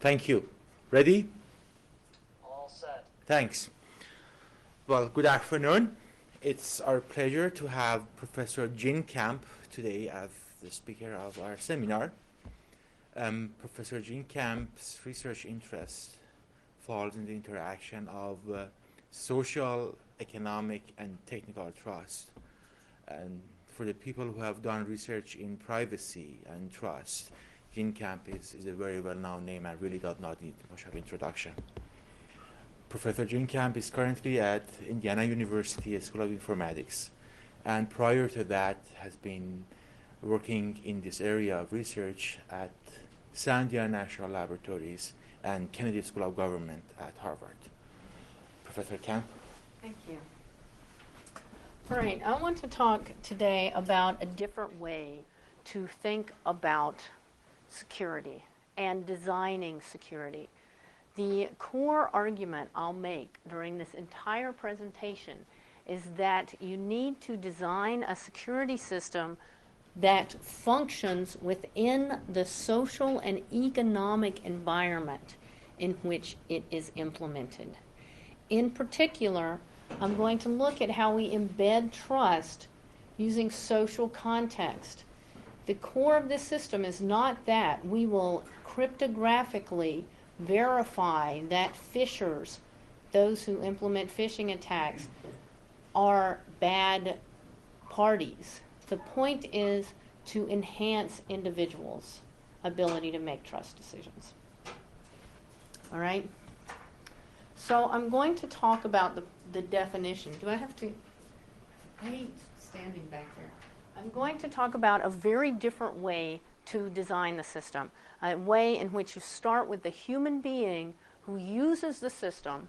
Thank you. Ready? All set. Thanks. Well, good afternoon. It's our pleasure to have Professor Jean Camp today as the speaker of our seminar. Professor Jean Camp's research interest falls in the interaction of social, economic, and technical trust. And for the people who have done research in privacy and trust, Jean Camp is a very well-known name and really does not need much of introduction. Professor Jean Camp is currently at Indiana University School of Informatics, and prior to that has been working in this area of research at Sandia National Laboratories and Kennedy School of Government at Harvard. Professor Camp? Thank you. All right, I want to talk today about a different way to think about security and designing security. The core argument I'll make during this entire presentation is that you need to design a security system that functions within the social and economic environment in which it is implemented. In particular, I'm going to look at how we embed trust using social context. The core of this system is not that we will cryptographically verify that phishers, those who implement phishing attacks, are bad parties. The point is to enhance individuals' ability to make trust decisions. All right? So I'm going to talk about the definition. Do I have to? I hate standing back there. I'm going to talk about a very different way to design the system, a way in which you start with the human being who uses the system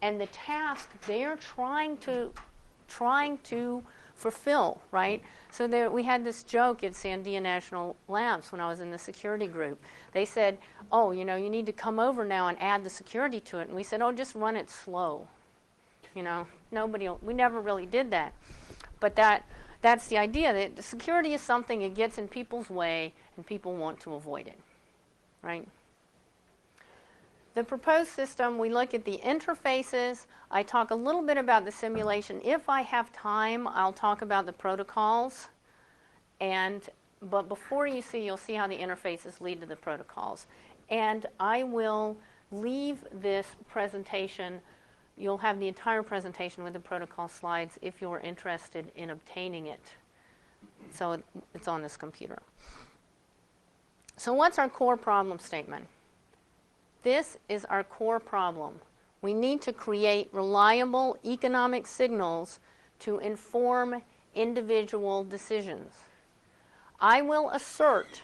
and the task they're trying to fulfill, right? So we had this joke at Sandia National Labs when I was in the security group. They said, oh, you need to come over now and add the security to it. And we said, oh, just run it slow. We never really did that. But that's the idea, that security is something that gets in people's way and people want to avoid it, right? The proposed system, we look at the interfaces. I talk a little bit about the simulation. If I have time, I'll talk about the protocols. But before you'll see how the interfaces lead to the protocols. And I will leave this presentation. You'll have the entire presentation with the protocol slides if you're interested in obtaining it. So it's on this computer. So what's our core problem statement? This is our core problem. We need to create reliable economic signals to inform individual decisions. I will assert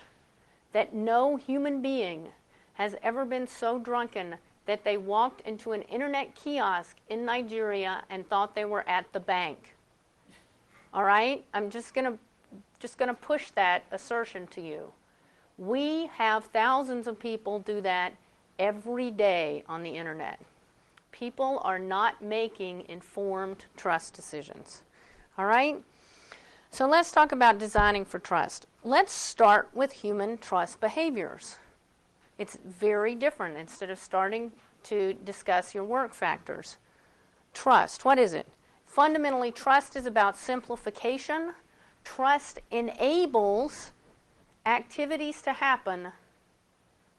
that no human being has ever been so drunken that they walked into an internet kiosk in Nigeria and thought they were at the bank. All right? I'm just going to push that assertion to you. We have thousands of people do that every day on the internet. People are not making informed trust decisions. All right? So let's talk about designing for trust. Let's start with human trust behaviors. It's very different. Instead of starting to discuss your work factors. Trust, what is it? Fundamentally, trust is about simplification. Trust enables activities to happen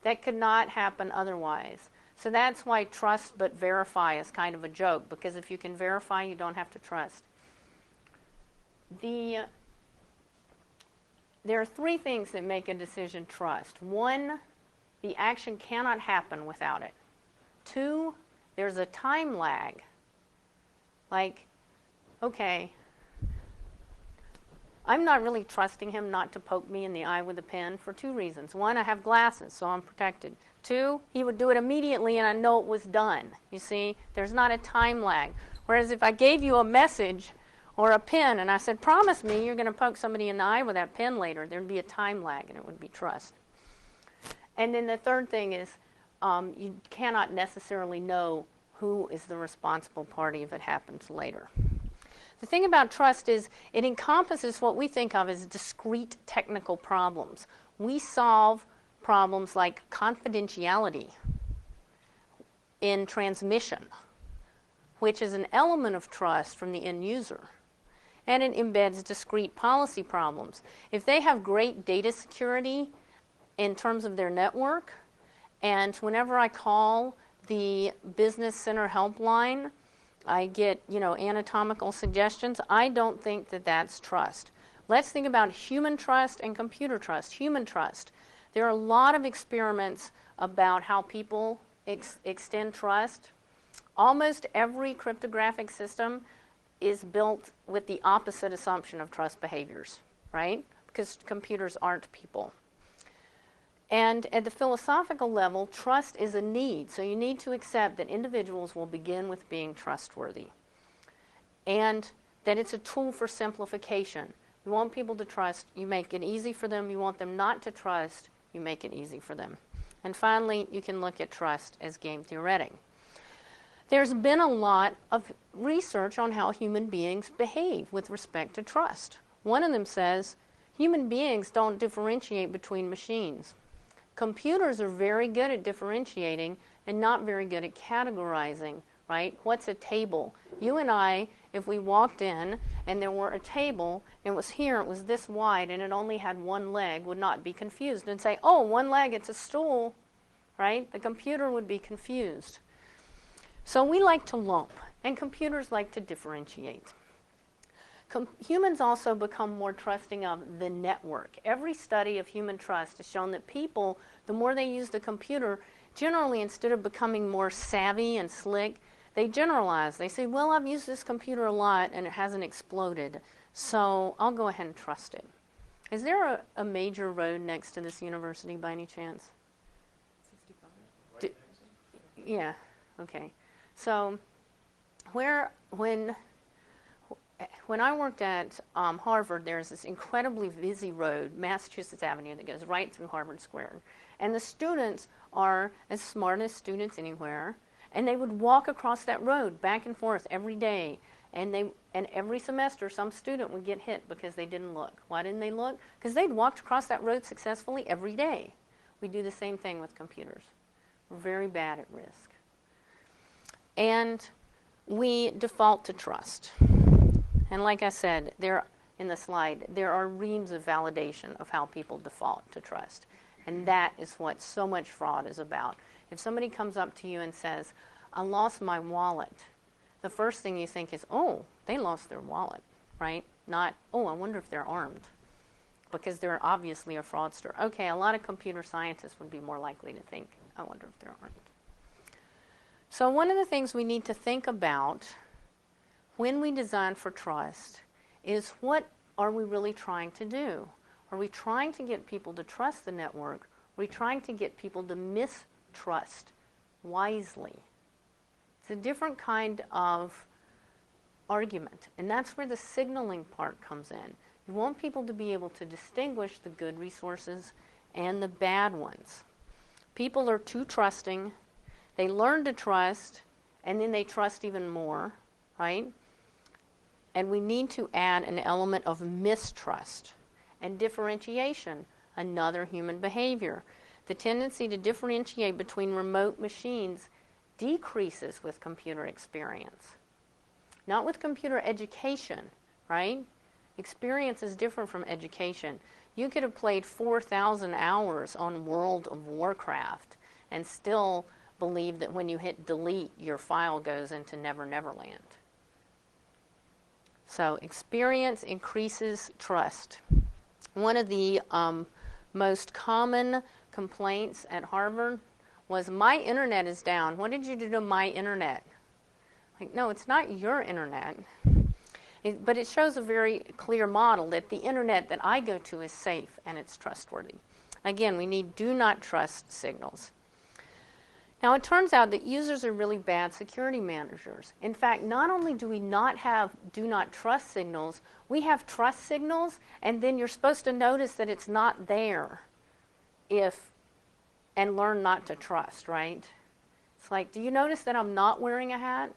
that could not happen otherwise. So that's why trust but verify is kind of a joke, because if you can verify, you don't have to trust. There are three things that make a decision trust. One, the action cannot happen without it. Two, there's a time lag. Like, okay, I'm not really trusting him not to poke me in the eye with a pen for two reasons. One, I have glasses, so I'm protected. Two, he would do it immediately and I know it was done. You see, there's not a time lag. Whereas if I gave you a message or a pen and I said, promise me you're going to poke somebody in the eye with that pen later, there'd be a time lag and it would be trust. And then the third thing is you cannot necessarily know who is the responsible party if it happens later. The thing about trust is it encompasses what we think of as discrete technical problems. We solve problems like confidentiality in transmission, which is an element of trust from the end user. And it embeds discrete policy problems. If they have great data security in terms of their network, and whenever I call the business center helpline, I get, anatomical suggestions, I don't think that that's trust. Let's think about human trust and computer trust. Human trust. There are a lot of experiments about how people extend trust. Almost every cryptographic system is built with the opposite assumption of trust behaviors, right? Because computers aren't people. And at the philosophical level, trust is a need. So you need to accept that individuals will begin with being trustworthy. And that it's a tool for simplification. You want people to trust, you make it easy for them. You want them not to trust, you make it easy for them. And finally, you can look at trust as game theoretic. There's been a lot of research on how human beings behave with respect to trust. One of them says, human beings don't differentiate between machines. Computers are very good at differentiating and not very good at categorizing, right? What's a table? You and I, if we walked in and there were a table, and it was here, it was this wide, and it only had one leg, would not be confused and say, oh, one leg, it's a stool, right? The computer would be confused. So we like to lump, and computers like to differentiate. Humans also become more trusting of the network. Every study of human trust has shown that people, the more they use the computer, generally instead of becoming more savvy and slick, they generalize. They say, well, I've used this computer a lot and it hasn't exploded, so I'll go ahead and trust it. Is there a major road next to this university by any chance? 65. Yeah, okay. So when I worked at Harvard, there's this incredibly busy road, Massachusetts Avenue, that goes right through Harvard Square. And the students are as smart as students anywhere, and they would walk across that road back and forth every day. And every semester, some student would get hit because they didn't look. Why didn't they look? Because they'd walked across that road successfully every day. We do the same thing with computers. We're very bad at risk. And we default to trust. And like I said, in the slide, there are reams of validation of how people default to trust. And that is what so much fraud is about. If somebody comes up to you and says, I lost my wallet, the first thing you think is, oh, they lost their wallet, right? Not, oh, I wonder if they're armed, because they're obviously a fraudster. Okay, a lot of computer scientists would be more likely to think, I wonder if they're armed. So one of the things we need to think about when we design for trust is, what are we really trying to do? Are we trying to get people to trust the network? Are we trying to get people to mistrust wisely? It's a different kind of argument, and that's where the signaling part comes in. You want people to be able to distinguish the good resources and the bad ones. People are too trusting. They learn to trust, and then they trust even more, right? And we need to add an element of mistrust and differentiation, another human behavior. The tendency to differentiate between remote machines decreases with computer experience. Not with computer education, right? Experience is different from education. You could have played 4,000 hours on World of Warcraft and still believe that when you hit delete, your file goes into Never Never Land. So experience increases trust. One of the most common complaints at Harvard was, my internet is down. What did you do to my internet? Like, no, it's not your internet. But it shows a very clear model that the internet that I go to is safe and it's trustworthy. Again, we need do not trust signals. Now, it turns out that users are really bad security managers. In fact, not only do we not have do not trust signals, we have trust signals, and then you're supposed to notice that it's not there and learn not to trust, right? It's like, do you notice that I'm not wearing a hat?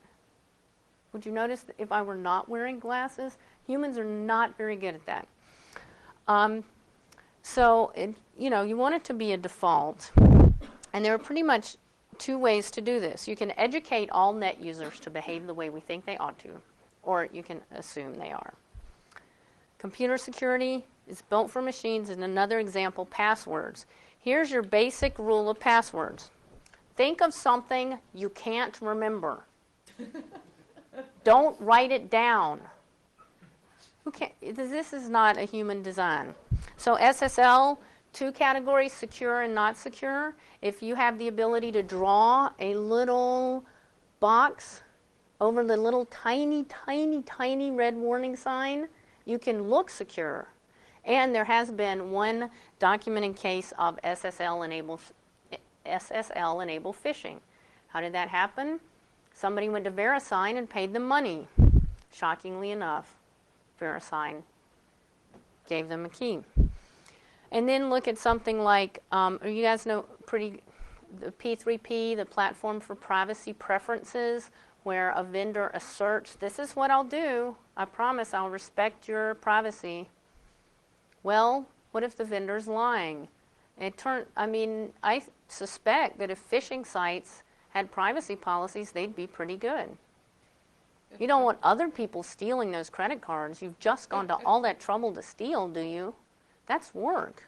Would you notice if I were not wearing glasses? Humans are not very good at that. So, you want it to be a default. And there are pretty much two ways to do this. You can educate all net users to behave the way we think they ought to, or you can assume they are. Computer security is built for machines, and another example, passwords. Here's your basic rule of passwords. Think of something you can't remember. Don't write it down. This is not a human design. So SSL, two categories, secure and not secure. If you have the ability to draw a little box over the little tiny, tiny, tiny red warning sign, you can look secure. And there has been one documented case of SSL-enabled phishing. How did that happen? Somebody went to VeriSign and paid them money. Shockingly enough, VeriSign gave them a key. And then look at something like, you guys know the P3P, the Platform for Privacy Preferences, where a vendor asserts, this is what I'll do. I promise I'll respect your privacy. Well, what if the vendor's lying? I suspect that if phishing sites had privacy policies, they'd be pretty good. You don't want other people stealing those credit cards. You've just gone to all that trouble to steal, do you? That's work.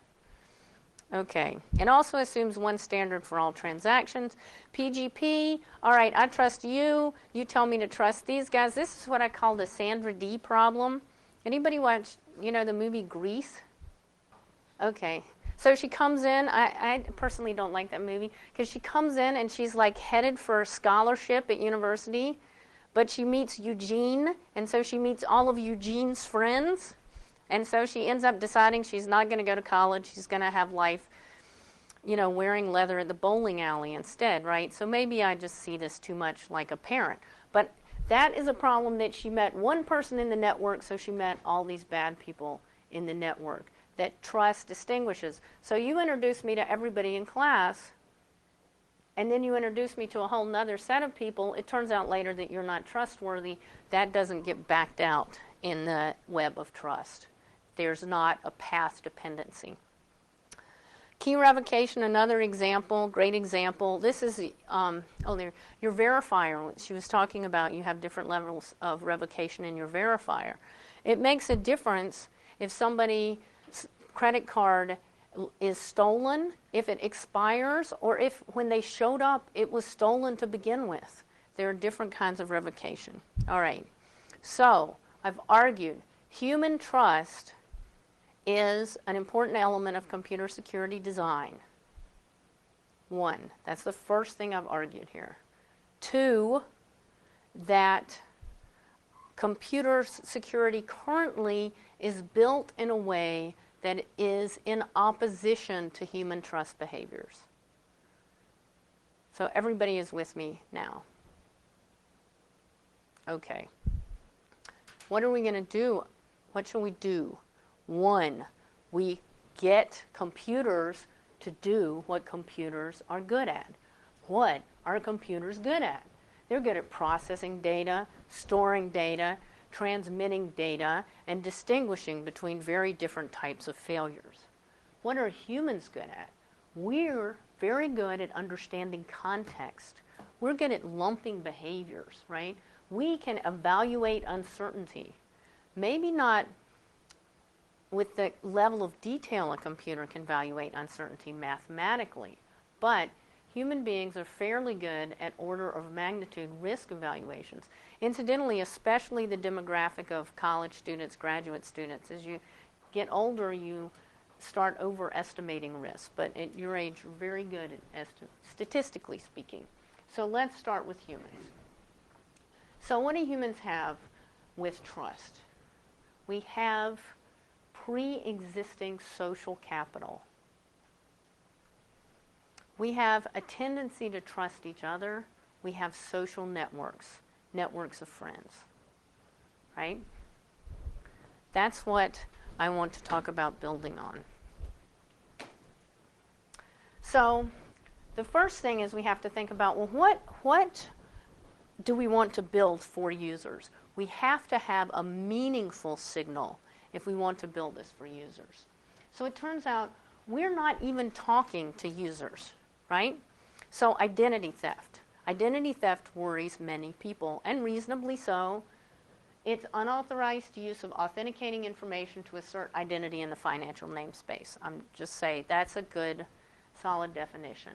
Okay. It also assumes one standard for all transactions. PGP, all right, I trust you. You tell me to trust these guys. This is what I call the Sandra Dee problem. Anybody watch, the movie Grease? Okay. So she comes in. I personally don't like that movie because she comes in and she's like headed for scholarship at university, but she meets Eugene, and so she meets all of Eugene's friends. And so she ends up deciding she's not going to go to college. She's going to have life, wearing leather at the bowling alley instead, right? So maybe I just see this too much like a parent. But that is a problem that she met one person in the network, so she met all these bad people in the network. That trust distinguishes. So you introduce me to everybody in class, and then you introduce me to a whole nother set of people. It turns out later that you're not trustworthy. That doesn't get backed out in the web of trust. There's not a path dependency. Key revocation, another example, great example. This is your verifier. She was talking about you have different levels of revocation in your verifier. It makes a difference if somebody's credit card is stolen, if it expires, or if when they showed up it was stolen to begin with. There are different kinds of revocation. All right. So I've argued human trust is an important element of computer security design. One, that's the first thing I've argued here. Two, that computer security currently is built in a way that is in opposition to human trust behaviors. So everybody is with me now. Okay. What are we going to do? What shall we do? One, we get computers to do what computers are good at. What are computers good at? They're good at processing data, storing data, transmitting data, and distinguishing between very different types of failures. What are humans good at? We're very good at understanding context. We're good at lumping behaviors, right? We can evaluate uncertainty. Maybe not with the level of detail a computer can evaluate uncertainty mathematically, but human beings are fairly good at order of magnitude risk evaluations. Incidentally, especially the demographic of college students, graduate students. As you get older, you start overestimating risk, but at your age, you're very good at statistically speaking. So let's start with humans. So what do humans have with trust? We have pre-existing social capital. We have a tendency to trust each other. We have social networks, networks of friends, right? That's what I want to talk about building on. So the first thing is we have to think about, well, what do we want to build for users? We have to have a meaningful signal if we want to build this for users. So it turns out we're not even talking to users, right? So identity theft. Identity theft worries many people, and reasonably so. It's unauthorized use of authenticating information to assert identity in the financial namespace. I'm just saying that's a good, solid definition.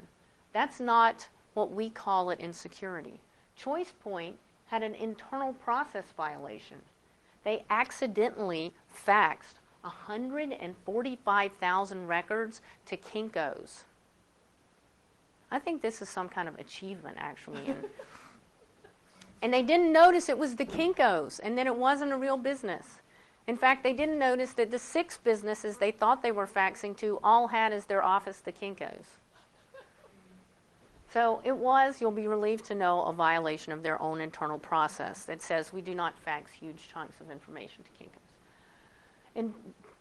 That's not what we call it in security. ChoicePoint had an internal process violation. They accidentally faxed 145,000 records to Kinko's. I think this is some kind of achievement, actually. And they didn't notice it was the Kinko's, and then it wasn't a real business. In fact, they didn't notice that the 6 businesses they thought they were faxing to all had as their office the Kinko's. So it was, you'll be relieved to know, a violation of their own internal process that says we do not fax huge chunks of information to Kinko's. In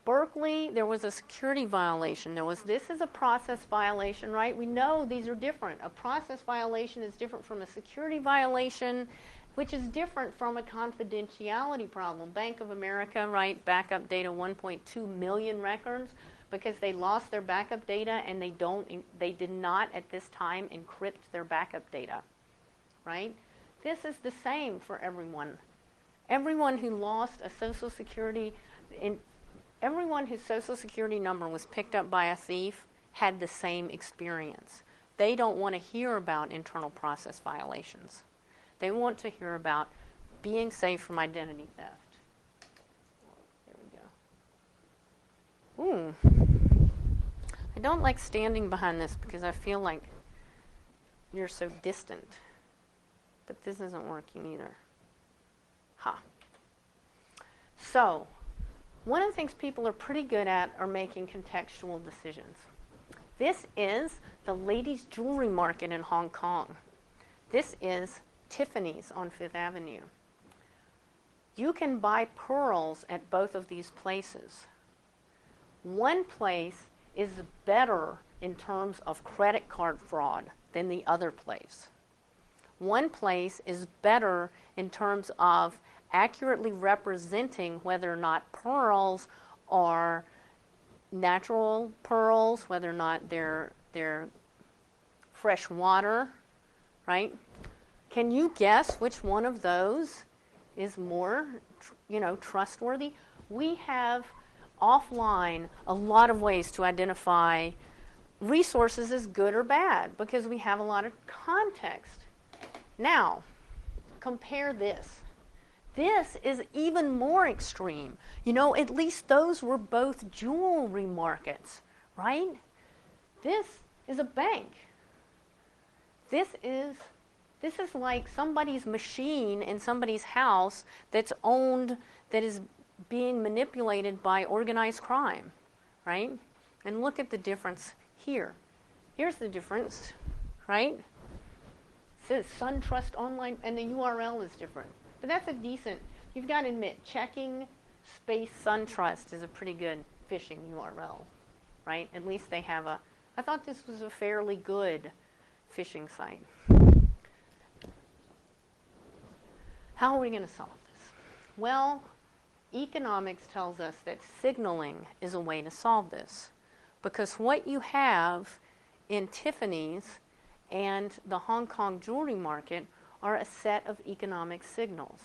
Berkeley, there was a security violation. This is a process violation, right? We know these are different. A process violation is different from a security violation, which is different from a confidentiality problem. Bank of America, right, backup data 1.2 million records because they lost their backup data and they did not at this time encrypt their backup data, right? This is the same for everyone. Everyone who lost a Social Security everyone whose Social Security number was picked up by a thief had the same experience. They don't want to hear about internal process violations. They want to hear about being safe from identity theft. There we go. Ooh. I don't like standing behind this because I feel like you're so distant. But this isn't working either. Ha. So, one of the things people are pretty good at are making contextual decisions. This is the ladies' jewelry market in Hong Kong. This is Tiffany's on Fifth Avenue. You can buy pearls at both of these places. One place is better in terms of credit card fraud than the other place. One place is better in terms of accurately representing whether or not pearls are natural pearls, whether or not they're fresh water, right? Can you guess which one of those is more, trustworthy? We have offline a lot of ways to identify resources as good or bad because we have a lot of context. Now, compare this. This is even more extreme. At least those were both jewelry markets, right? This is a bank. This is like somebody's machine in somebody's house that is being manipulated by organized crime, right? And look at the difference here. Here's the difference, right? It says SunTrust Online, and the URL is different. But that's a decent, you've got to admit, checking space SunTrust is a pretty good phishing URL, right? At least they have I thought this was a fairly good phishing site. How are we going to solve this? Well, economics tells us that signaling is a way to solve this. Because what you have in Tiffany's and the Hong Kong jewelry market are a set of economic signals.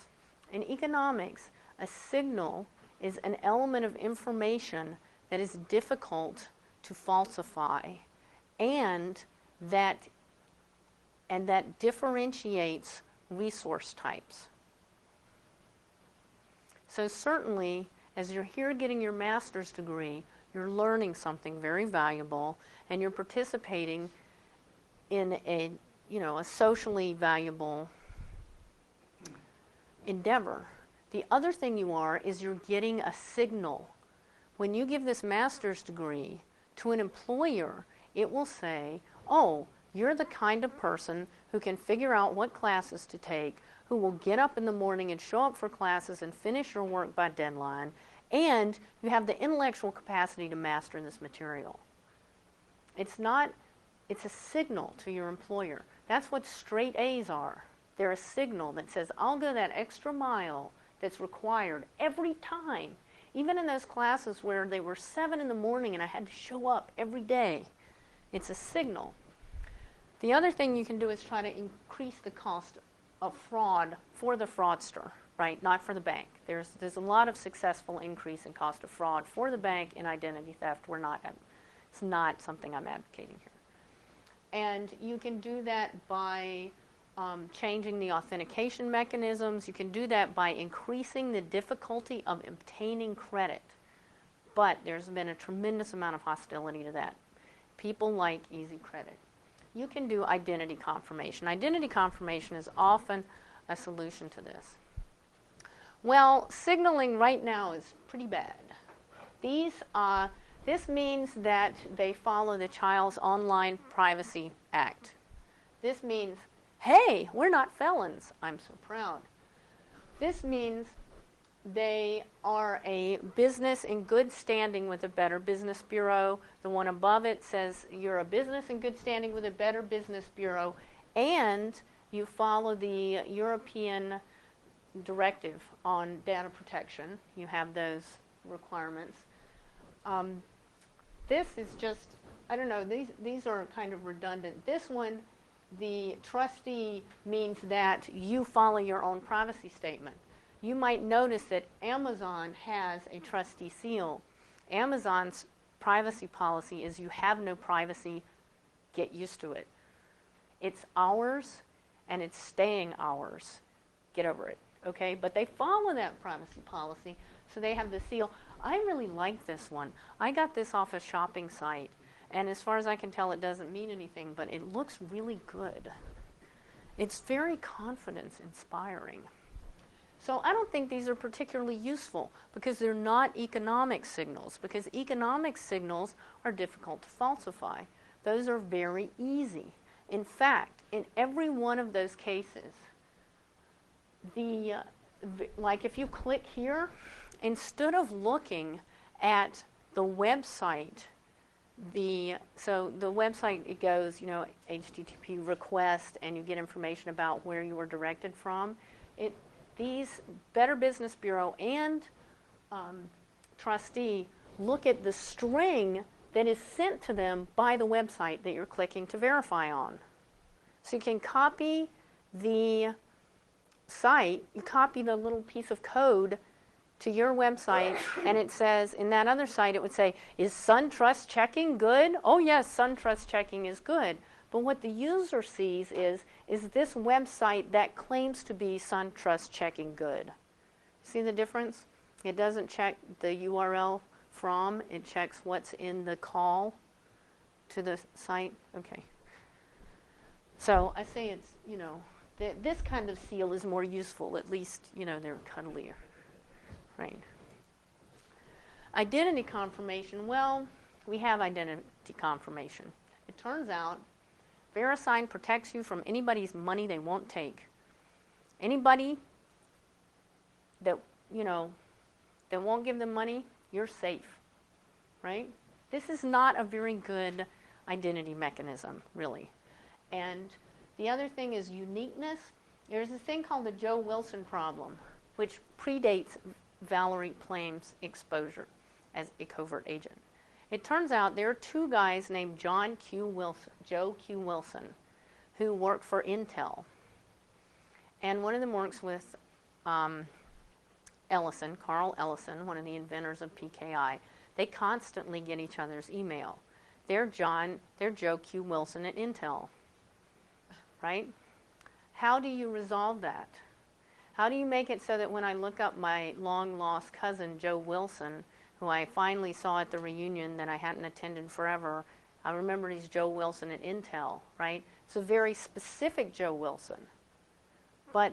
In economics, a signal is an element of information that is difficult to falsify and that differentiates resource types. So certainly, as you're here getting your master's degree, you're learning something very valuable and you're participating in a socially valuable endeavor. The other thing you are is you're getting a signal. When you give this master's degree to an employer, it will say, oh, you're the kind of person who can figure out what classes to take, who will get up in the morning and show up for classes and finish your work by deadline, and you have the intellectual capacity to master this material. It's a signal to your employer. That's what straight A's are. They're a signal that says, I'll go that extra mile that's required every time Even in those classes where they were 7 in the morning and I had to show up every day, it's a signal. The other thing you can do is try to increase the cost of fraud for the fraudster, right? Not for the bank. There's a lot of successful increase in cost of fraud for the bank in identity theft. It's not something I'm advocating here. And you can do that by changing the authentication mechanisms. You can do that by increasing the difficulty of obtaining credit. But there's been a tremendous amount of hostility to that. People like easy credit. You can do identity confirmation. Identity confirmation is often a solution to this. Well, signaling right now is pretty bad. This means that they follow the Child's Online Privacy Act. This means, hey, we're not felons. I'm so proud. This means they are a business in good standing with the Better Business Bureau. The one above it says you're a business in good standing with the Better Business Bureau, and you follow the European directive on data protection. You have those requirements. This is just, I don't know, these are kind of redundant. This one, the trustee means that you follow your own privacy statement. You might notice that Amazon has a trustee seal. Amazon's privacy policy is you have no privacy, get used to it. It's ours and it's staying ours. Get over it, okay? But they follow that privacy policy, so they have the seal. I really like this one. I got this off a shopping site, and as far as I can tell, it doesn't mean anything, but it looks really good. It's very confidence-inspiring. So I don't think these are particularly useful because they're not economic signals, because economic signals are difficult to falsify. Those are very easy. In fact, in every one of those cases, like if you click here, instead of looking at the website, so the website, it goes, HTTP request, and you get information about where you were directed from. These Better Business Bureau and trustee look at the string that is sent to them by the website that you're clicking to verify on. So you can copy the site, you copy the little piece of code to your website, and it says, in that other site, it would say, is SunTrust checking good? Oh yes, SunTrust checking is good. But what the user sees is this website that claims to be SunTrust checking good. See the difference? It doesn't check the URL from, it checks what's in the call to the site. Okay. So I say it's, this kind of seal is more useful, at least, they're cuddlier. Right. Identity confirmation, well, we have identity confirmation. It turns out VeriSign protects you from anybody's money they won't take. Anybody that, that won't give them money, you're safe, right? This is not a very good identity mechanism, really. And the other thing is uniqueness. There's a thing called the Joe Wilson problem, which predates Valerie Plame's exposure as a covert agent. It turns out there are two guys named Joe Q. Wilson, who work for Intel. And one of them works with Ellison, Carl Ellison, one of the inventors of PKI. They constantly get each other's email. They're Joe Q. Wilson at Intel, right? How do you resolve that? How do you make it so that when I look up my long-lost cousin, Joe Wilson, who I finally saw at the reunion that I hadn't attended forever, I remember he's Joe Wilson at Intel, right? It's a very specific Joe Wilson. But,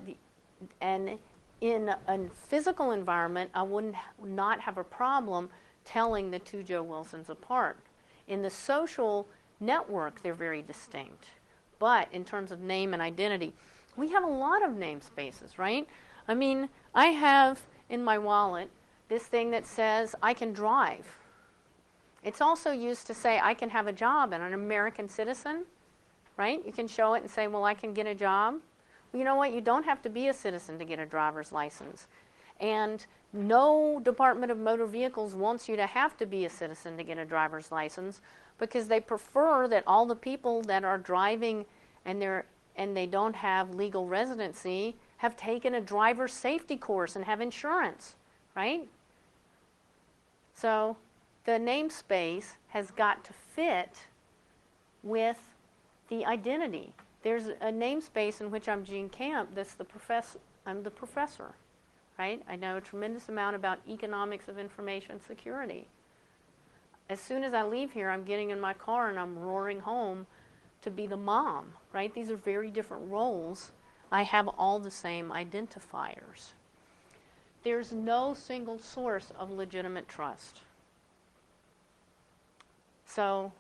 and in a physical environment, I would not have a problem telling the two Joe Wilsons apart. In the social network, they're very distinct. But in terms of name and identity, we have a lot of namespaces, right? I mean, I have in my wallet this thing that says I can drive. It's also used to say I can have a job and I'm an American citizen, right? You can show it and say, well, I can get a job. Well, you know what? You don't have to be a citizen to get a driver's license. And No Department of Motor Vehicles wants you to have to be a citizen to get a driver's license because they prefer that all the people that are driving and they don't have legal residency have taken a driver's safety course and have insurance, right? So the namespace has got to fit with the identity. There's a namespace in which I'm Gene Camp that's I'm the professor, right? I know a tremendous amount about economics of information security. As soon as I leave here, I'm getting in my car and I'm roaring home to be the mom, right? These are very different roles. I have all the same identifiers. There's no single source of legitimate trust. So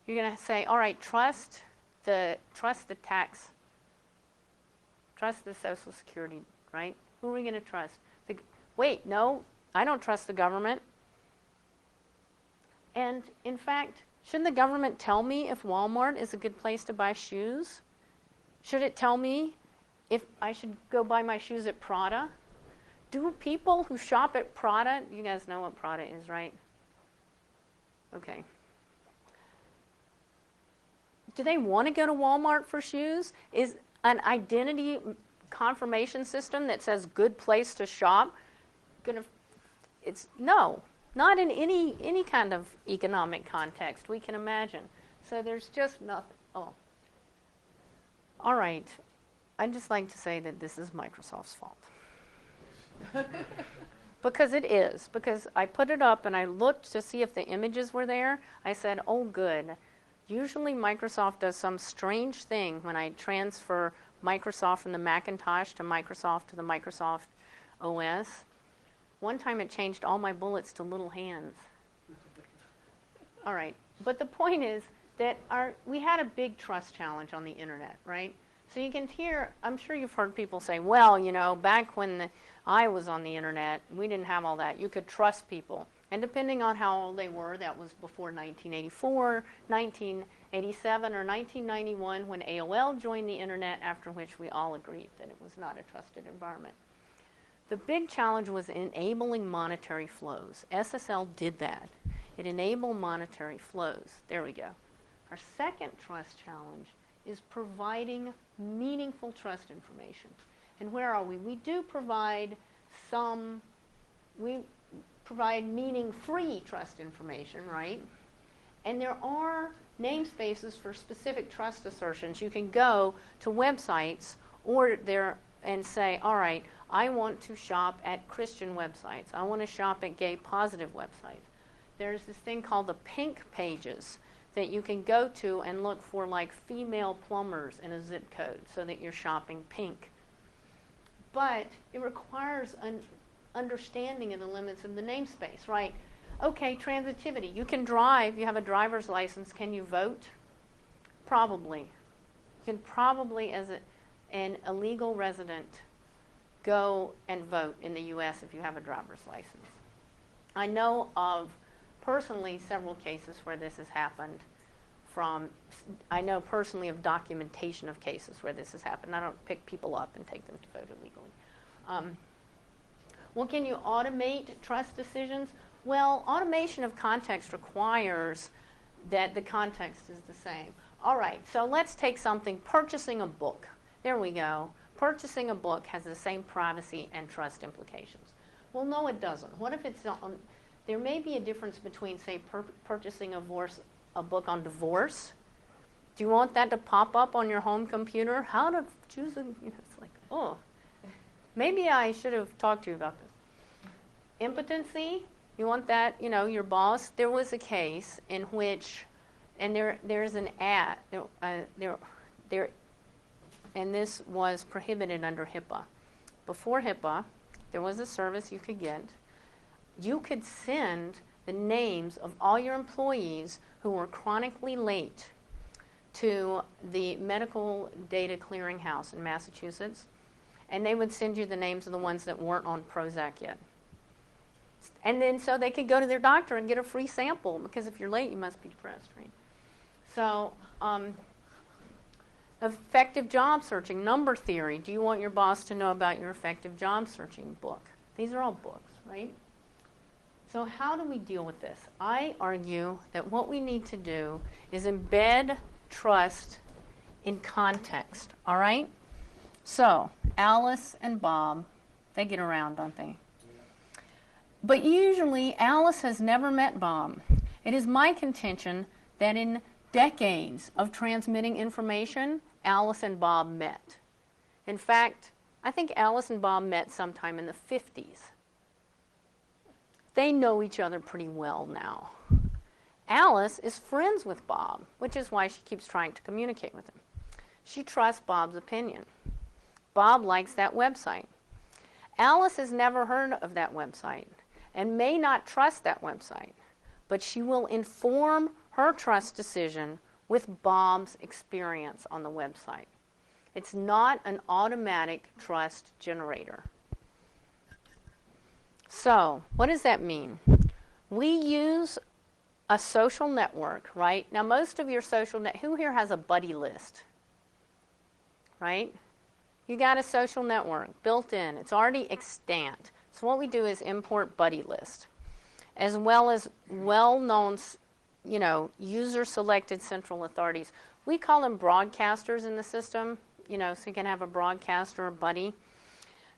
you're going to say, all right, trust the tax, trust the Social Security, right? Who are we going to trust? Wait, no, I don't trust the government. And in fact, shouldn't the government tell me if Walmart is a good place to buy shoes? Should it tell me if I should go buy my shoes at Prada? Do people who shop at Prada, you guys know what Prada is, right? Okay. Do they want to go to Walmart for shoes? Is an identity confirmation system that says good place to shop gonna, no, not in any kind of economic context we can imagine. So there's just nothing. Oh. All right. I'd just like to say that this is Microsoft's fault. Because it is. Because I put it up and I looked to see if the images were there. I said, oh, good. Usually Microsoft does some strange thing when I transfer Microsoft from the Macintosh to Microsoft the Microsoft OS. One time it changed all my bullets to little hands. All right. But the point is that we had a big trust challenge on the internet, right? So you can hear, I'm sure you've heard people say, well, you know, back when I was on the internet, we didn't have all that. You could trust people. And depending on how old they were, that was before 1984, 1987, or 1991 when AOL joined the internet, after which we all agreed that it was not a trusted environment. The big challenge was enabling monetary flows. SSL did that. It enabled monetary flows. There we go. Our second trust challenge is providing meaningful trust information. And where are we? We do provide meaning-free trust information, right? And there are namespaces for specific trust assertions. You can go to websites and say, all right, I want to shop at Christian websites. I want to shop at gay positive websites. There's this thing called the pink pages that you can go to and look for like female plumbers in a zip code so that you're shopping pink. But it requires an understanding of the limits of the namespace, right? Okay, transitivity. You can drive. You have a driver's license. Can you vote? Probably. You can probably, as an illegal resident, go and vote in the U.S. if you have a driver's license. I know of personally several cases where this has happened. I know personally of documentation of cases where this has happened. I don't pick people up and take them to vote illegally. Well, can you automate trust decisions? Well, automation of context requires that the context is the same. All right, so let's take something, purchasing a book. There we go. Purchasing a book has the same privacy and trust implications. Well, no, it doesn't. What if it's not? There may be a difference between, say, purchasing a book on divorce. Do you want that to pop up on your home computer? How to choose a, it's like, oh, maybe I should have talked to you about this. Impotency, you want that, your boss. There was a case in which, and there's an ad, and this was prohibited under HIPAA. Before HIPAA, there was a service you could get. You could send the names of all your employees who were chronically late to the medical data clearinghouse in Massachusetts, and they would send you the names of the ones that weren't on Prozac yet. And then so they could go to their doctor and get a free sample, because if you're late, you must be depressed, right? So effective job searching, number theory. Do you want your boss to know about your effective job searching book? These are all books, right? So how do we deal with this? I argue that what we need to do is embed trust in context, all right? So Alice and Bob, they get around, don't they? But usually Alice has never met Bob. It is my contention that in decades of transmitting information, Alice and Bob met. In fact, I think Alice and Bob met sometime in the 50s. They know each other pretty well now. Alice is friends with Bob, which is why she keeps trying to communicate with him. She trusts Bob's opinion. Bob likes that website. Alice has never heard of that website and may not trust that website, but she will inform her trust decision with Bob's experience on the website. It's not an automatic trust generator. So, what does that mean? We use a social network, right? Now, most of your who here has a buddy list? Right? You got a social network built in. It's already extant. So what we do is import buddy list, as well as well-known, user-selected central authorities. We call them broadcasters in the system, so you can have a broadcaster or buddy.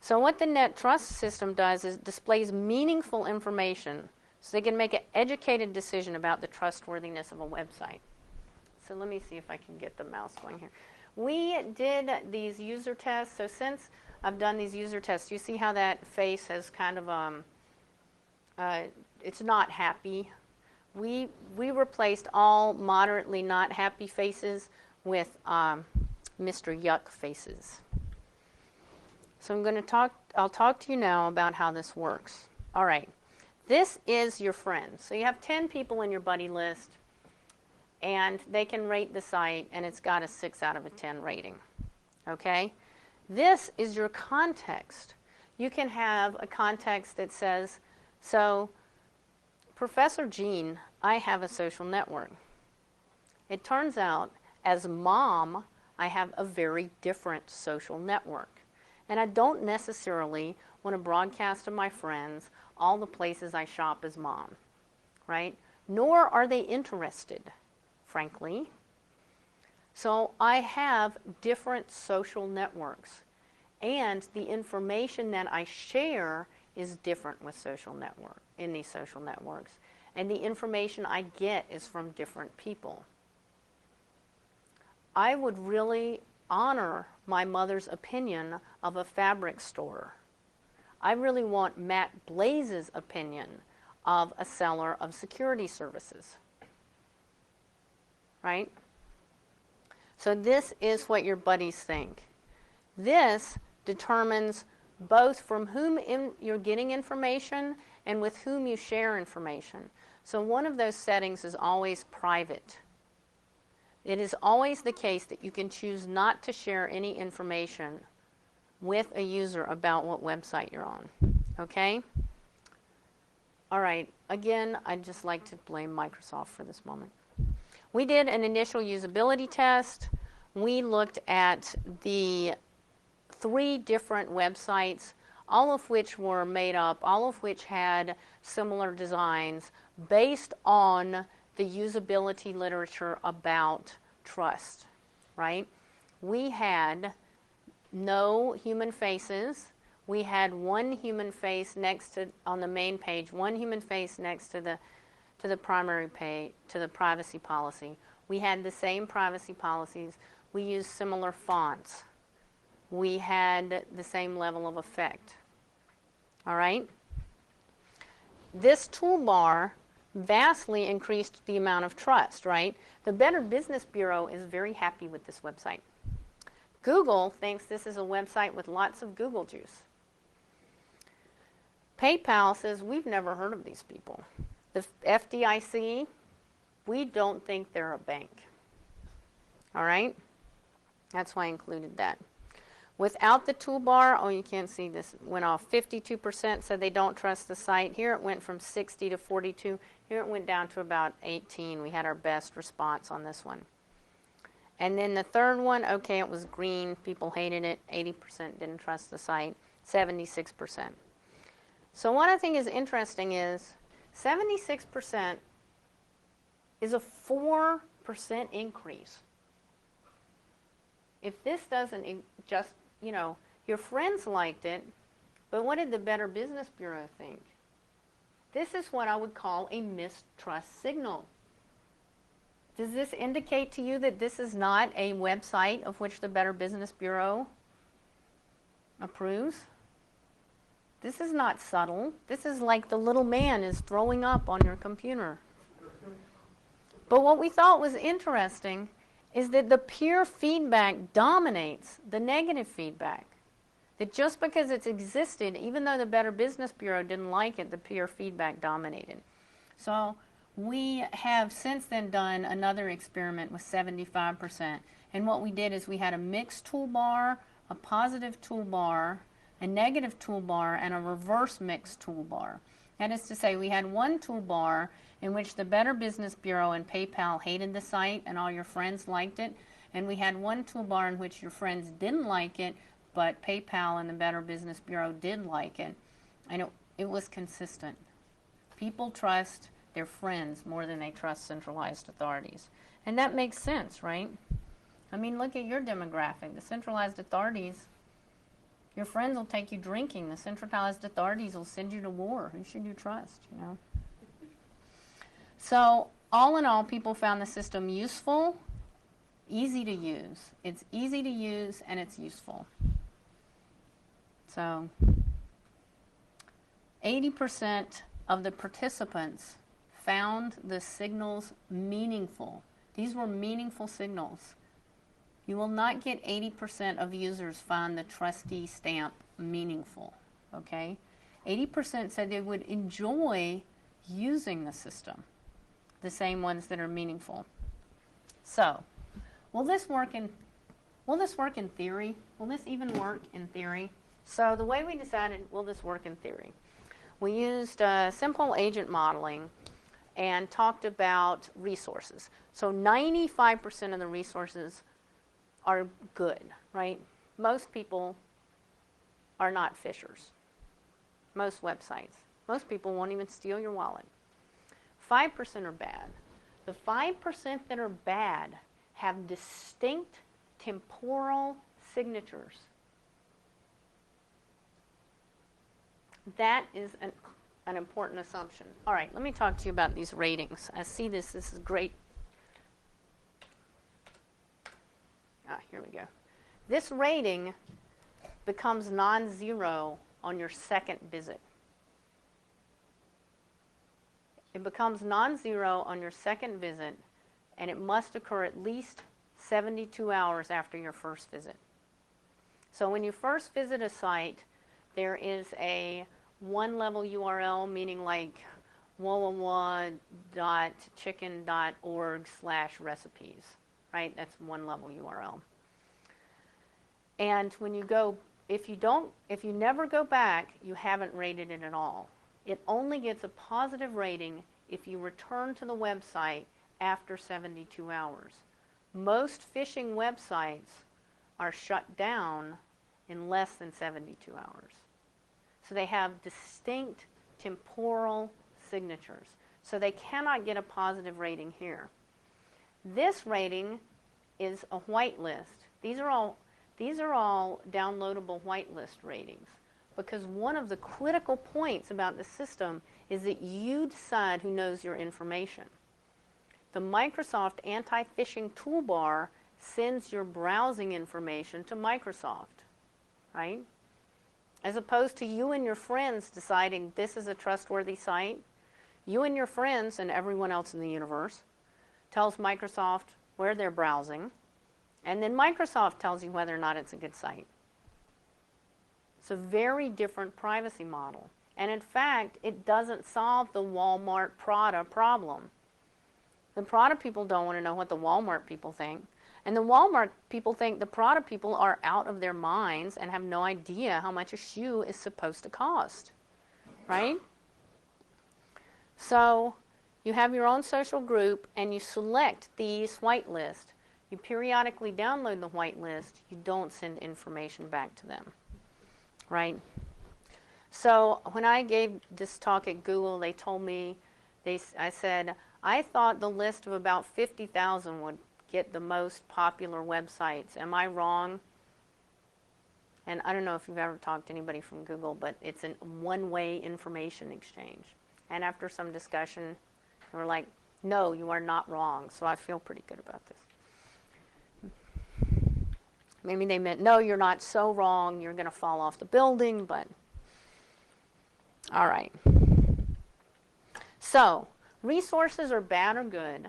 So what the net trust system does is displays meaningful information so they can make an educated decision about the trustworthiness of a website. So let me see if I can get the mouse going here. We did these user tests. So since I've done these user tests, you see how that face has kind of, it's not happy. We replaced all moderately not happy faces with Mr. Yuck faces. So I'll talk to you now about how this works. All right, this is your friend. So you have 10 people in your buddy list, and they can rate the site, and it's got a 6 out of a 10 rating, okay? This is your context. You can have a context that says, so Professor Jean, I have a social network. It turns out, as mom, I have a very different social network. And I don't necessarily want to broadcast to my friends all the places I shop as mom, right? Nor are they interested, frankly. So I have different social networks. And the information that I share is different in these social networks. And the information I get is from different people. I would really honor my mother's opinion of a fabric store. I really want Matt Blaze's opinion of a seller of security services. Right? So this is what your buddies think. This determines both from whom you're getting information and with whom you share information. So one of those settings is always private. It is always the case that you can choose not to share any information with a user about what website you're on. Okay? All right. Again, I'd just like to blame Microsoft for this moment. We did an initial usability test. We looked at the 3 different websites, all of which were made up, all of which had similar designs based on the usability literature about trust, right? We had no human faces. We had one human face next to, on the main page, one human face next to the primary page, to the privacy policy. We had the same privacy policies. We used similar fonts. We had the same level of effect. All right? This toolbar vastly increased the amount of trust, right? The Better Business Bureau is very happy with this website. Google thinks this is a website with lots of Google juice. PayPal says, we've never heard of these people. The FDIC, we don't think they're a bank. All right? That's why I included that. Without the toolbar, oh, you can't see this, went off 52% said they don't trust the site. Here it went from 60 to 42. Here it went down to about 18. We had our best response on this one. And then the third one, okay, it was green. People hated it. 80% didn't trust the site. 76%. So what I think is interesting is 76% is a 4% increase. If this doesn't just, you know, your friends liked it, but what did the Better Business Bureau think? This is what I would call a mistrust signal. Does this indicate to you that this is not a website of which the Better Business Bureau approves? This is not subtle. This is like the little man is throwing up on your computer. But what we thought was interesting is that the peer feedback dominates the negative feedback. That just because it's existed, even though the Better Business Bureau didn't like it, the peer feedback dominated. So we have since then done another experiment with 75%. And what we did is we had a mixed toolbar, a positive toolbar, a negative toolbar, and a reverse mixed toolbar. That is to say, we had one toolbar in which the Better Business Bureau and PayPal hated the site and all your friends liked it. And we had one toolbar in which your friends didn't like it, but PayPal and the Better Business Bureau did like it. And it was consistent. People trust their friends more than they trust centralized authorities. And that makes sense, right? I mean, look at your demographic. The centralized authorities, your friends will take you drinking. The centralized authorities will send you to war. Who should you trust, you know? So, all in all, people found the system useful, easy to use. It's easy to use and it's useful. So, 80% of the participants found the signals meaningful. These were meaningful signals. You will not get 80% of users find the trustee stamp meaningful, okay? 80% said they would enjoy using the system, the same ones that are meaningful. So, will this work in theory? Will this even work in theory? So the way we decided, will this work in theory? We used simple agent modeling and talked about resources. So 95% of the resources are good, right? Most people are not fishers. Most websites. Most people won't even steal your wallet. 5% are bad. The 5% that are bad have distinct temporal signatures. That is an important assumption. All right, let me talk to you about these ratings. I see this is great. Here we go. This rating becomes non-zero on your second visit. It becomes non-zero on your second visit, and it must occur at least 72 hours after your first visit. So when you first visit a site, there is a one-level URL, meaning like www.chicken.org/recipes, right? That's one level URL. And when you go, if you never go back, you haven't rated it at all. It only gets a positive rating if you return to the website after 72 hours. Most phishing websites are shut down in less than 72 hours. So they have distinct temporal signatures. So they cannot get a positive rating here. This rating is a whitelist. These are all downloadable whitelist ratings, because one of the critical points about the system is that you decide who knows your information. The Microsoft anti-phishing toolbar sends your browsing information to Microsoft, right? As opposed to you and your friends deciding this is a trustworthy site. You and your friends and everyone else in the universe tells Microsoft where they're browsing, and then Microsoft tells you whether or not it's a good site. It's a very different privacy model. And in fact, it doesn't solve the Walmart Prada problem. The Prada people don't want to know what the Walmart people think. And the Walmart people think the Prada people are out of their minds and have no idea how much a shoe is supposed to cost, right? So you have your own social group and you select these whitelist. You periodically download the whitelist. You don't send information back to them, right? So when I gave this talk at Google, they told me, I said, I thought the list of about 50,000 would get the most popular websites. Am I wrong? And I don't know if you've ever talked to anybody from Google, but it's a one-way information exchange. And after some discussion, they were like, no, you are not wrong. So I feel pretty good about this. Maybe they meant, no, you're not so wrong, you're going to fall off the building, but all right. So, resources are bad or good.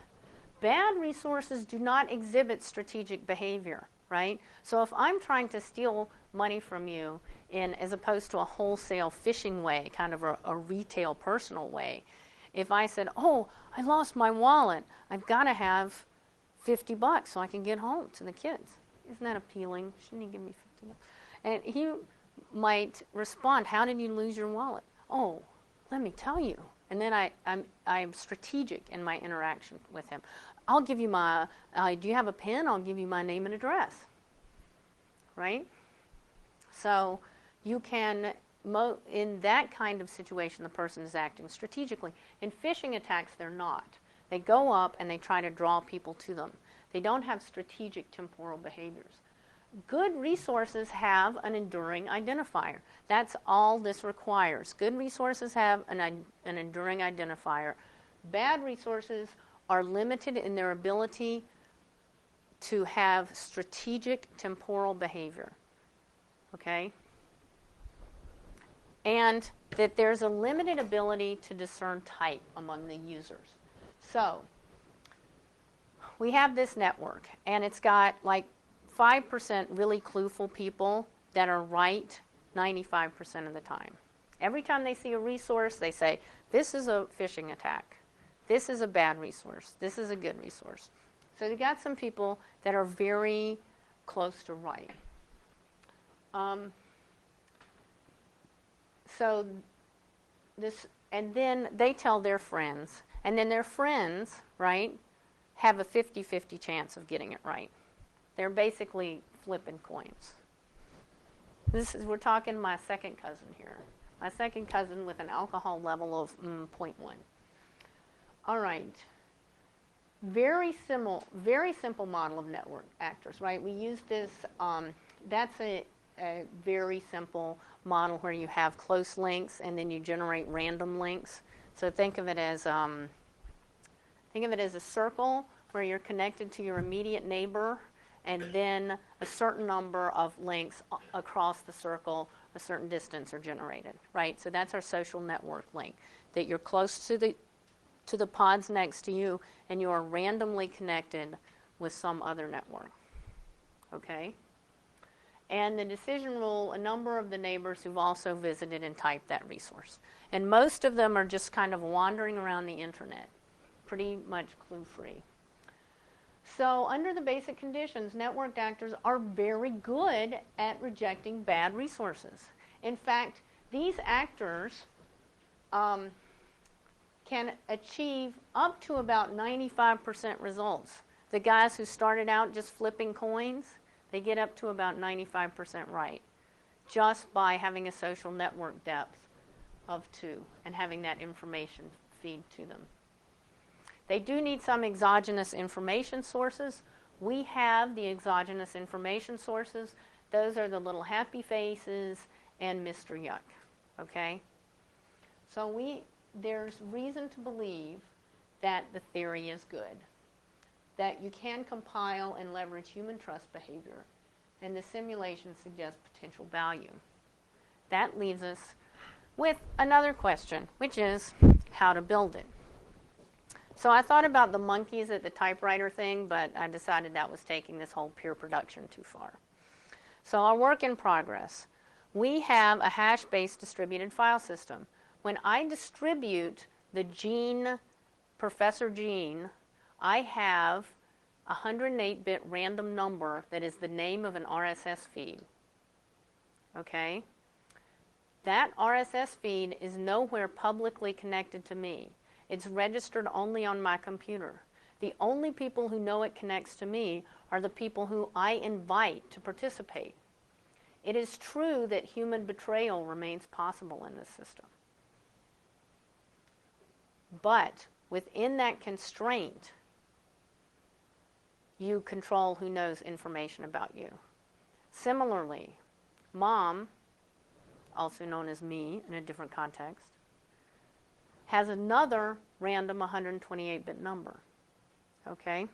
Bad resources do not exhibit strategic behavior, right? So if I'm trying to steal money from you as opposed to a wholesale phishing way, kind of a retail personal way, if I said, oh, I lost my wallet, I've got to have $50 so I can get home to the kids. Isn't that appealing? Shouldn't he give me $50? And he might respond, how did you lose your wallet? Oh, let me tell you. And then I'm strategic in my interaction with him. I'll give you my, do you have a pen? I'll give you my name and address. Right? So you can, in that kind of situation, the person is acting strategically. In phishing attacks, they're not. They go up and they try to draw people to them. They don't have strategic temporal behaviors. Good resources have an enduring identifier. That's all this requires. Good resources have an enduring identifier. Bad resources are limited in their ability to have strategic temporal behavior. Okay? And that there's a limited ability to discern type among the users. So, we have this network, and it's got like 5% really clueful people that are right 95% of the time. Every time they see a resource, they say, this is a phishing attack. This is a bad resource. This is a good resource. So you got some people that are very close to right. So this, and then they tell their friends, and then their friends, right, have a 50-50 chance of getting it right. They're basically flipping coins. We're talking my second cousin here. My second cousin with an alcohol level of 0.1. All right. Very simple model of network actors, right? We use this, that's a very simple model where you have close links and then you generate random links. So think of it as a circle where you're connected to your immediate neighbor, and then a certain number of links across the circle, a certain distance are generated, right? So that's our social network link, that you're close to the pods next to you, and you are randomly connected with some other network, okay? And the decision rule, a number of the neighbors who've also visited and typed that resource. And most of them are just kind of wandering around the internet, pretty much clue-free. So under the basic conditions, networked actors are very good at rejecting bad resources. In fact, these actors can achieve up to about 95% results. The guys who started out just flipping coins, they get up to about 95% right, just by having a social network depth of 2 and having that information feed to them. They do need some exogenous information sources. We have the exogenous information sources. Those are the little happy faces and Mr. Yuck, okay? So there's reason to believe that the theory is good, that you can compile and leverage human trust behavior, and the simulation suggests potential value. That leaves us with another question, which is how to build it. So I thought about the monkeys at the typewriter thing, but I decided that was taking this whole peer production too far. So our work in progress. We have a hash-based distributed file system. When I distribute the gene, Professor Gene, I have a 108-bit random number that is the name of an RSS feed. Okay? That RSS feed is nowhere publicly connected to me. It's registered only on my computer. The only people who know it connects to me are the people who I invite to participate. It is true that human betrayal remains possible in this system. But within that constraint, you control who knows information about you. Similarly, mom, also known as me in a different context, has another random 128-bit number. Okay?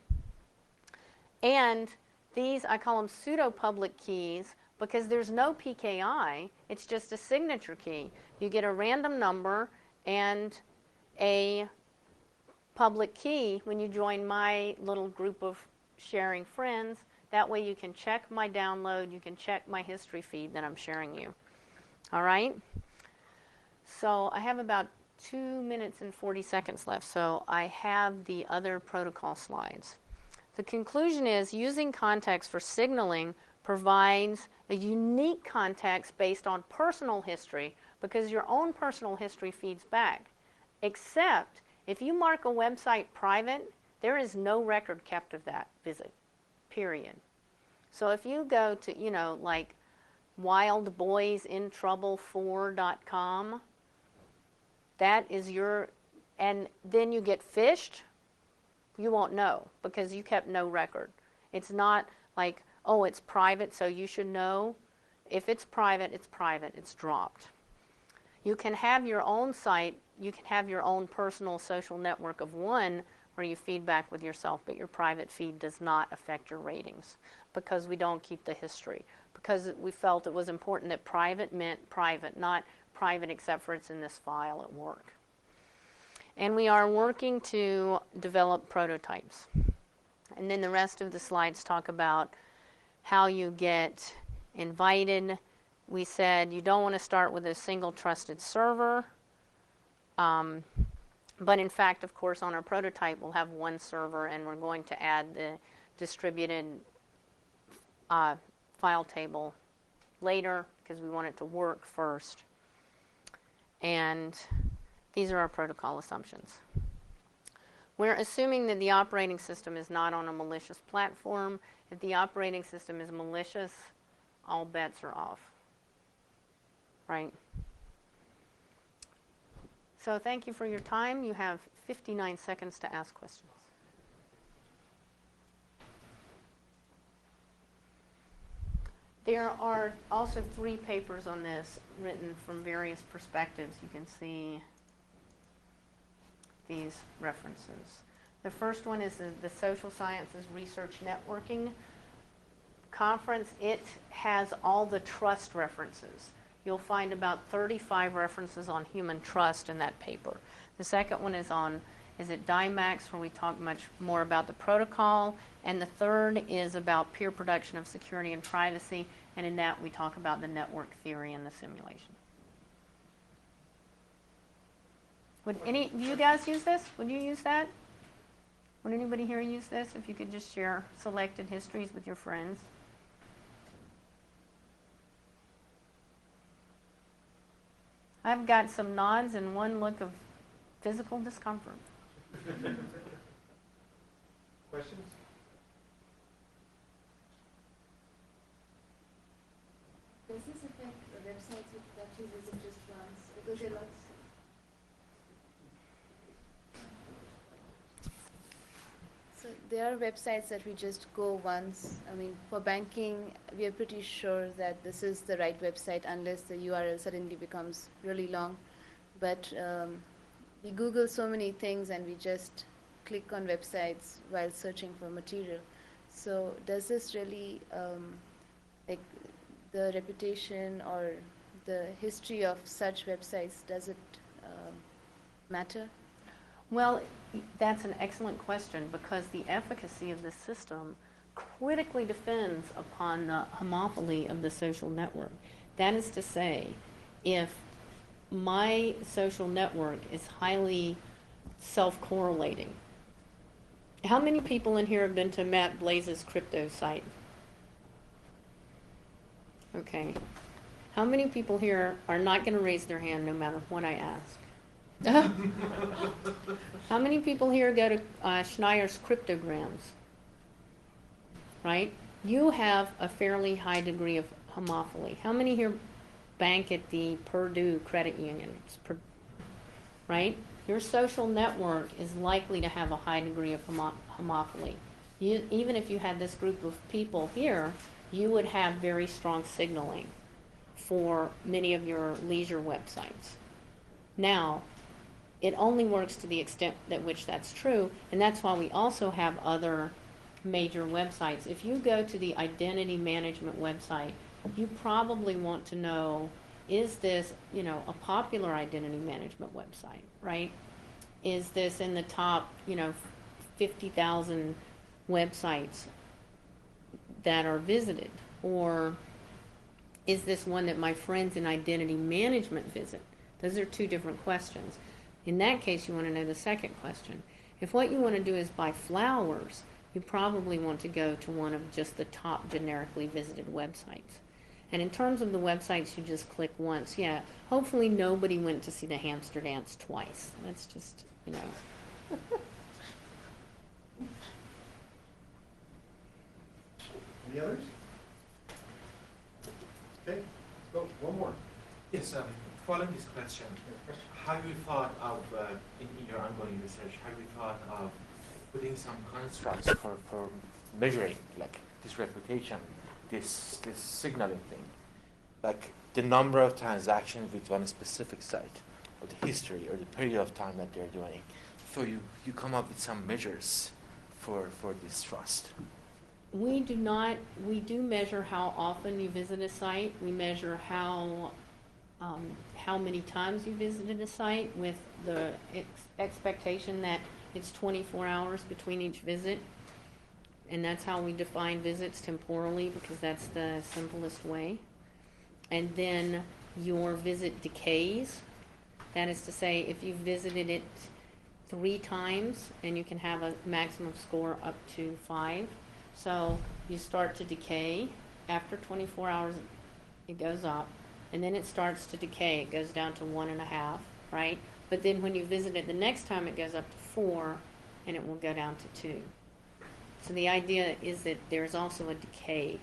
And these, I call them pseudo-public keys because there's no PKI. It's just a signature key. You get a random number and a public key when you join my little group of sharing friends. That way you can check my download, you can check my history feed that I'm sharing you. All right? So I have about 2 minutes and 40 seconds left, so I have the other protocol slides. The conclusion is using context for signaling provides a unique context based on personal history because your own personal history feeds back. Except if you mark a website private, there is no record kept of that visit, period. So if you go to, you know, like wildboysintrouble4.com, that is your, and then you get phished, you won't know because you kept no record. It's not like, oh, it's private, so you should know. If it's private, it's dropped. You can have your own site, you can have your own personal social network of one where you feed back with yourself, but your private feed does not affect your ratings because we don't keep the history. Because we felt it was important that private meant private, not private except for it's in this file at work. And we are working to develop prototypes. And then the rest of the slides talk about how you get invited. We said you don't want to start with a single trusted server. But in fact, of course, on our prototype, we'll have one server, and we're going to add the distributed file table later because we want it to work first. And these are our protocol assumptions. We're assuming that the operating system is not on a malicious platform. If the operating system is malicious, all bets are off. Right? So thank you for your time. You have 59 seconds to ask questions. There are also 3 papers on this written from various perspectives. You can see these references. The first one is the Social Sciences Research Networking Conference. It has all the trust references. You'll find about 35 references on human trust in that paper. The second one is at DIMAX, where we talk much more about the protocol. And the third is about peer production of security and privacy. And in that, we talk about the network theory and the simulation. Would any of you guys use this? Would you use that? Would anybody here use this? If you could just share selected histories with your friends. I've got some nods and one look of physical discomfort. Questions? Does this affect the websites that you visit just once? Because there are lots. So there are websites that we just go once. I mean, for banking, we are pretty sure that this is the right website unless the URL suddenly becomes really long. But we Google so many things and we just click on websites while searching for material. So does this really, like, the reputation or the history of such websites, does it matter? Well, that's an excellent question because the efficacy of this system critically depends upon the homophily of the social network. That is to say, if my social network is highly self-correlating. How many people in here have been to Matt Blaze's crypto site? Okay. How many people here are not going to raise their hand no matter what I ask? How many people here go to Schneier's cryptograms? Right? You have a fairly high degree of homophily. How many here bank at the Purdue Credit Union? Right? Your social network is likely to have a high degree of homophily. Even if you had this group of people here, you would have very strong signaling for many of your leisure websites. Now, it only works to the extent at which that's true, and that's why we also have other major websites. If you go to the identity management website, you probably want to know, is this, a popular identity management website, right? Is this in the top, 50,000 websites that are visited? Or is this one that my friends in identity management visit? Those are two different questions. In that case, you want to know the second question. If what you want to do is buy flowers, you probably want to go to one of just the top generically visited websites. And in terms of the websites you just click once, yeah, hopefully nobody went to see the hamster dance twice. That's just, Any others? Okay, let's go. One more. Yes, following this question, have you thought of, in your ongoing research, have you thought of putting some constructs for measuring, like this reputation, this signaling thing, like the number of transactions with one specific site, or the history, or the period of time that they're doing, so you come up with some measures for this trust? we do measure how often you visit a site. We measure how many times you visited a site, with the expectation that it's 24 hours between each visit. And that's how we define visits temporally, because that's the simplest way. And then your visit decays. That is to say, if you visited it 3 times, and you can have a maximum score up to 5. So you start to decay. After 24 hours, it goes up. And then it starts to decay. It goes down to 1.5, right? But then when you visit it the next time, it goes up to 4, and it will go down to 2. So the idea is that there's also a decay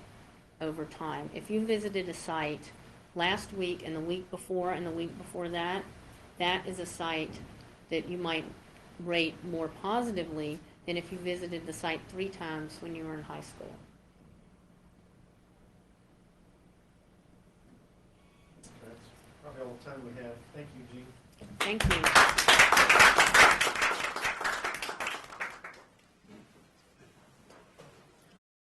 over time. If you visited a site last week and the week before and the week before that, that is a site that you might rate more positively than if you visited the site 3 times when you were in high school. That's probably all the time we have. Thank you, Jean. Thank you.